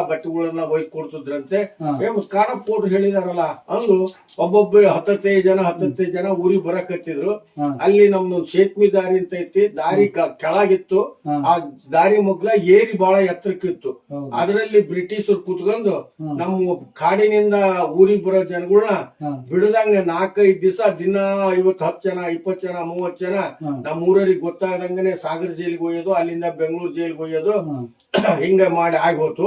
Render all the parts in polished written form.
ಬಟ್ಟೆಗಳನ್ನ ಒಯ್ದು ಕೊಡ್ತಿದ್ರಂತೆ. ಕಾಣಪ್ಪೋರು ಹೇಳಿದಾರಲ್ಲ ಅಂದು ಒಬ್ಬೊಬ್ಬ 10 ಜನ ಊರಿಗೆ ಬರಕತ್ತಿದ್ರು. ಅಲ್ಲಿ ನಮ್ದು ಸೇತ್ಮಿ ದಾರಿ ಅಂತ ಐತಿ, ದಾರಿ ಕೆಳಗಿತ್ತು. ಆ ದಾರಿ ಮಗ್ಲ ಏರಿ ಬಹಳ ಎತ್ತರಕ್ಕಿತ್ತು. ಅದರಲ್ಲಿ ಬ್ರಿಟಿಷರು ಕುತ್ಕೊಂಡು ನಮ್ಮ ಕಾಡಿನಿಂದ ಊರಿಗೆ ಬರೋ ಜನಗಳನ್ನ ಬಿಡದಂಗ 4-5 ದಿವಸ ದಿನ 50-10 ಜನ 20 ಜನ 30 ಜನ ನಮ್ಮ ಊರರಿಗೆ ಗೊತ್ತಾಗದಂಗನೆ ಸಾಗರ ಜೈಲಿಗೆ ಒಯ್ಯೋದು, ಅಲ್ಲಿಂದ ಬೆಂಗಳೂರು ಜೈಲಿಗೆ ಒಯ್ಯೋದು, ಹಿಂಗ ಮಾಡಿ ಆಗೋತು.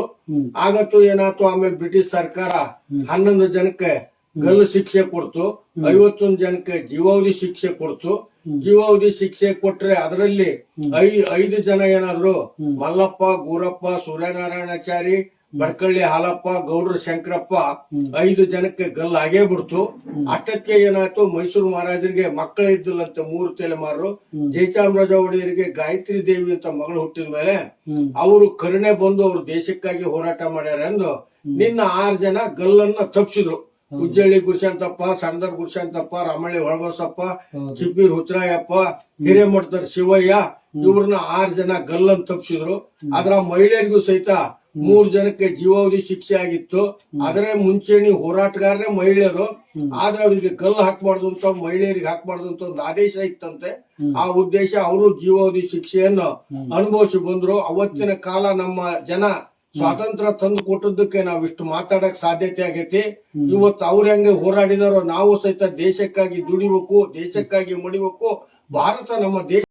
ಆಗತ್ತು ಏನಾಯ್ತು, ಆಮೇಲೆ ಬ್ರಿಟಿಷ್ ಸರ್ಕಾರ 11 ಜನಕ್ಕೆ ಗಲ್ಲು ಶಿಕ್ಷೆ ಕೊಡ್ತು, 51 ಜನಕ್ಕೆ ಜೀವಾವಧಿ ಶಿಕ್ಷೆ ಕೊಡ್ತು. ಜೀವಾವಧಿ ಶಿಕ್ಷೆ ಕೊಟ್ರೆ ಅದರಲ್ಲಿ 5 ಜನ ಏನಾದ್ರು ಮಲ್ಲಪ್ಪ, ಗೂರಪ್ಪ, ಸೂರ್ಯನಾರಾಯಣಾಚಾರಿ, ಬಡ್ಕಳ್ಳಿ ಹಾಲಪ್ಪ, ಗೌಡ್ರ ಶಂಕರಪ್ಪ 5 ಜನಕ್ಕೆ ಗಲ್ಲು ಆಗೇ ಬಿಡ್ತು. ಅಷ್ಟಕ್ಕೆ ಏನಾಯ್ತು, ಮೈಸೂರು ಮಹಾರಾಜರಿಗೆ ಮಕ್ಕಳ ಇದ್ದಿಲ್ಲಂತೆ 3 ತಲೆಮಾರು. ಜಯಚಾಮರಾಜ ಒಡೆಯರಿಗೆ ಗಾಯತ್ರಿ ದೇವಿ ಅಂತ ಮಗಳು ಹುಟ್ಟಿದ ಮೇಲೆ ಅವರು ಕರುಣೆ ಬಂದು ಅವ್ರು ದೇಶಕ್ಕಾಗಿ ಹೋರಾಟ ಮಾಡ್ಯಾರ ಎಂದು ನಿನ್ನ 6 ಜನ ಗಲ್ಲನ್ನ ತಪ್ಪಿಸಿದ್ರು. ಉಜ್ಜಳ್ಳಿ ಗುರುಶಾಂತಪ್ಪ, ಸಂದರ್ ಗುರುಶಾಂತಪ್ಪ, ರಮಣಿ ಹೊಳಬಸಪ್ಪ, ಚಿಪ್ಪೀರ್ ಹುಚ್ಚರಾಯಪ್ಪ, ಹಿರೇಮಠದರ್ ಶಿವಯ್ಯ, ಇವ್ರನ್ನ 6 ಜನ ಗಲ್ಲನ್ನು ತಪ್ಪಿಸಿದ್ರು. ಅದ್ರ ಮಹಿಳೆಯರಿಗೂ ಸಹಿತ 3 ಜನಕ್ಕೆ ಜೀವಾವಧಿ ಶಿಕ್ಷೆ ಆಗಿತ್ತು. ಅದರ ಮುಂಚೆನಿ ಹೋರಾಟಗಾರರೇ ಮಹಿಳೆಯರು, ಆದ್ರೆ ಅವರಿಗೆ ಗಲ್ಲು ಹಾಕ್ಬಾರ್ದು ಅಂತ, ಮಹಿಳೆಯರಿಗೆ ಹಾಕ್ಬಾರ್ದು ಅಂತ ಒಂದು ಆದೇಶ ಇತ್ತಂತೆ. ಆ ಉದ್ದೇಶ ಅವರು ಜೀವಾವಧಿ ಶಿಕ್ಷೆಯನ್ನು ಅನುಭವಿಸಿ ಬಂದ್ರು. ಅವತ್ತಿನ ಕಾಲ ನಮ್ಮ ಜನ ಸ್ವಾತಂತ್ರ್ಯ ತಂದು ಕೊಟ್ಟದಕ್ಕೆ ನಾವ್ ಇಷ್ಟು ಮಾತಾಡಕ್ ಸಾಧ್ಯತೆ ಆಗೈತಿ. ಇವತ್ತು ಅವ್ರ ಹೆಂಗೆ ಹೋರಾಡಿದಾರೋ ನಾವು ಸಹಿತ ದೇಶಕ್ಕಾಗಿ ದುಡಿಬೇಕು, ದೇಶಕ್ಕಾಗಿ ಮಡಿಬೇಕು. ಭಾರತ ನಮ್ಮ ದೇಶ.